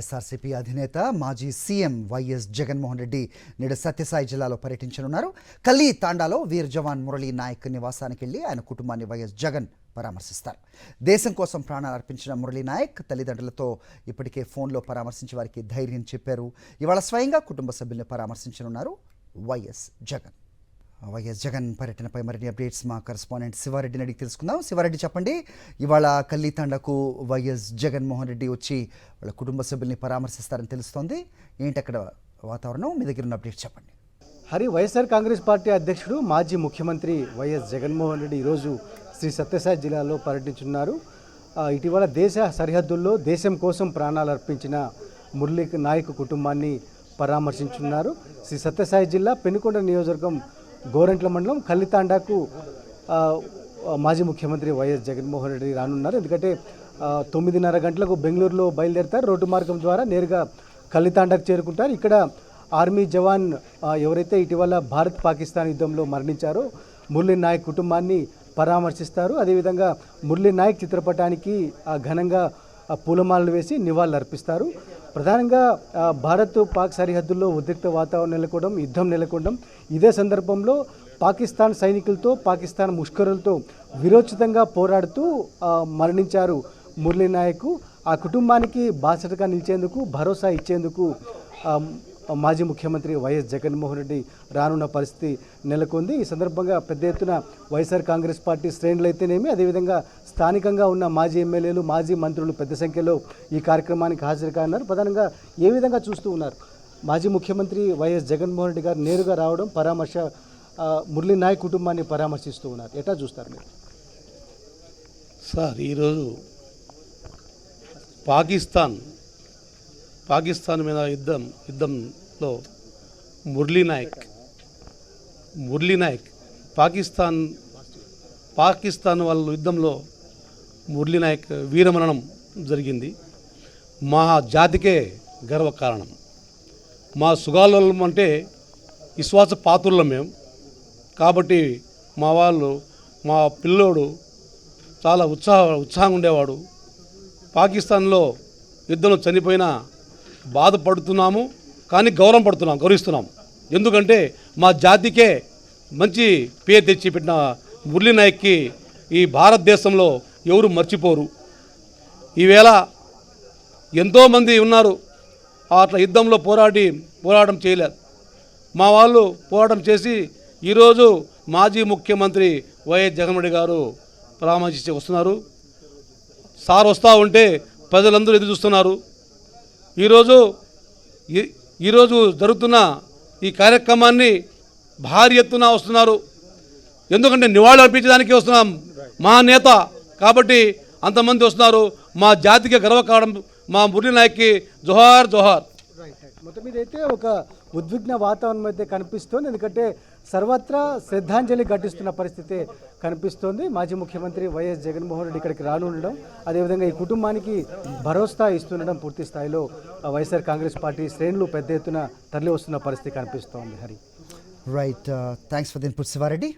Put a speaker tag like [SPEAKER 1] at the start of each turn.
[SPEAKER 1] SRCP అధినేత మాజీ CM YS Jaganmohan Reddy నేడు సత్యసాయి జిల్లాలో పర్యటించనున్నారు. కల్లీ తాండాలో వీర్ జవాన్ మురళీ నాయక్ నివాసానికి వెళ్లి ఆయన కుటుంబాన్ని వైఎస్ జగన్ పరామర్శిస్తారు. దేశం కోసం ప్రాణాలు అర్పించిన మురళీ నాయక్ తల్లిదండ్రులతో ఇప్పటికే ఫోన్లో పరామర్శించి వారికి ధైర్యం చెప్పారు. ఇవాళ స్వయంగా కుటుంబ సభ్యుల్ని పరామర్శించనున్నారు వైఎస్ జగన్ పర్యటనపై మరిన్ని అప్డేట్స్ మా కరెస్పాండెంట్ శివారెడ్డిని అడిగి తెలుసుకుందాం. శివారెడ్డి, చెప్పండి, ఇవాళ కల్లీ తండకు వైఎస్ జగన్మోహన్ రెడ్డి వచ్చి వాళ్ళ కుటుంబ సభ్యుల్ని పరామర్శిస్తారని తెలుస్తోంది. ఏంటి అక్కడ వాతావరణం? మీ దగ్గర ఉన్న అప్డేట్స్ చెప్పండి.
[SPEAKER 2] వైఎస్ఆర్ కాంగ్రెస్ పార్టీ అధ్యక్షుడు మాజీ ముఖ్యమంత్రి వైఎస్ జగన్మోహన్ రెడ్డి ఈరోజు శ్రీ సత్యసాయి జిల్లాలో పర్యటించున్నారు. ఇటీవల దేశ సరిహద్దుల్లో దేశం కోసం ప్రాణాలు అర్పించిన మురళీ నాయక్ కుటుంబాన్ని పరామర్శించున్నారు. శ్రీ సత్యసాయి జిల్లా పెనుకొండ నియోజకవర్గం గోరంట్ల మండలం కల్లితాండాకు మాజీ ముఖ్యమంత్రి వైఎస్ జగన్మోహన్ రెడ్డి రానున్నారు. ఎందుకంటే 9:30 గంటలకు బెంగళూరులో బయలుదేరుతారు. రోడ్డు మార్గం ద్వారా నేరుగా కల్లితాండాకు చేరుకుంటారు. ఇక్కడ ఆర్మీ జవాన్ ఎవరైతే ఇటీవల భారత్ పాకిస్తాన్ యుద్ధంలో మరణించారో మురళీ నాయక్ కుటుంబాన్ని పరామర్శిస్తారు. అదేవిధంగా మురళీ నాయక్ చిత్రపటానికి ఘనంగా పూలమాలలు వేసి నివాళులు అర్పిస్తారు. ప్రధానంగా భారత్ పాక్ సరిహద్దుల్లో ఉద్రిక్త వాతావరణం నెలకొనడం, యుద్ధం నెలకొనడం, ఇదే సందర్భంలో పాకిస్తాన్ సైనికులతో, పాకిస్తాన్ ముష్కరులతో విరోచితంగా పోరాడుతూ మరణించారు మురళీ నాయక్. ఆ కుటుంబానికి బాసటగా నిలిచేందుకు, భరోసా ఇచ్చేందుకు మాజీ ముఖ్యమంత్రి వైఎస్ జగన్మోహన్ రెడ్డి రానున్న పరిస్థితి నెలకొంది. ఈ సందర్భంగా పెద్ద ఎత్తున వైఎస్ఆర్ కాంగ్రెస్ పార్టీ శ్రేణులు అయితేనేమి, అదేవిధంగా స్థానికంగా ఉన్న మాజీ ఎమ్మెల్యేలు, మాజీ మంత్రులు పెద్ద సంఖ్యలో ఈ కార్యక్రమానికి హాజరు కానున్నారు. ప్రధానంగా ఏ విధంగా చూస్తూ ఉన్నారు మాజీ ముఖ్యమంత్రి వైఎస్ జగన్మోహన్ రెడ్డి గారు నేరుగా రావడం, మురళీ నాయక్ కుటుంబాన్ని పరామర్శిస్తూ ఉన్నారు, ఎట్లా చూస్తారు మీరు?
[SPEAKER 3] సార్, ఈరోజు పాకిస్తాన్ మీద యుద్ధంలో మురళీ నాయక్ పాకిస్తాన్ వాళ్ళ యుద్ధంలో మురళీ నాయక్ వీరమరణం జరిగింది. మా జాతికే గర్వకారణం. మా సుగాలం అంటే విశ్వాస పాత్రులం మేము. కాబట్టి మా పిల్లోడు చాలా ఉత్సాహంగా ఉండేవాడు. పాకిస్తాన్లో యుద్ధంలో చనిపోయినా బాధపడుతున్నాము, కానీ గౌరవిస్తున్నాం. ఎందుకంటే మా జాతికే మంచి పేరు తెచ్చి పెట్టిన మురళీ నాయక్కి ఈ భారతదేశంలో ఎవరు మర్చిపోరు. ఈవేళ ఎంతోమంది ఉన్నారు అట్లా యుద్ధంలో పోరాటం చేయలేదు. మా వాళ్ళు పోరాటం చేసి ఈరోజు మాజీ ముఖ్యమంత్రి వైఎస్ జగన్మోహన్ రెడ్డి గారు పరామర్శించి వస్తున్నారు. సార్ వస్తూ ఉంటే ప్రజలందరూ ఎదురు చూస్తున్నారు. ఈరోజు జరుగుతున్న ఈ కార్యక్రమాన్ని భారీ ఎత్తున వస్తున్నారు. ఎందుకంటే నివాళులు అర్పించడానికి వస్తున్నాం మా నేత కాబట్టి అంతమంది వస్తున్నారు. మా జాతికి గర్వకారణం మా మురళీ నాయక్కి జోహార్ జోహార్.
[SPEAKER 2] మొత్తం మీద అయితే ఒక ఉద్విగ్న వాతావరణం అయితే కనిపిస్తోంది. ఎందుకంటే సర్వత్రా శ్రద్ధాంజలి ఘటిస్తున్న పరిస్థితి కనిపిస్తోంది. మాజీ ముఖ్యమంత్రి వైఎస్ జగన్మోహన్ రెడ్డి ఇక్కడికి రానుండడం, అదేవిధంగా ఈ కుటుంబానికి భరోసా ఇస్తుండడం, పూర్తి స్థాయిలో వైఎస్ఆర్ కాంగ్రెస్ పార్టీ శ్రేణులు పెద్ద ఎత్తున తరలి వస్తున్న పరిస్థితి కనిపిస్తోంది.
[SPEAKER 1] Right, thanks for the input Sivareddy.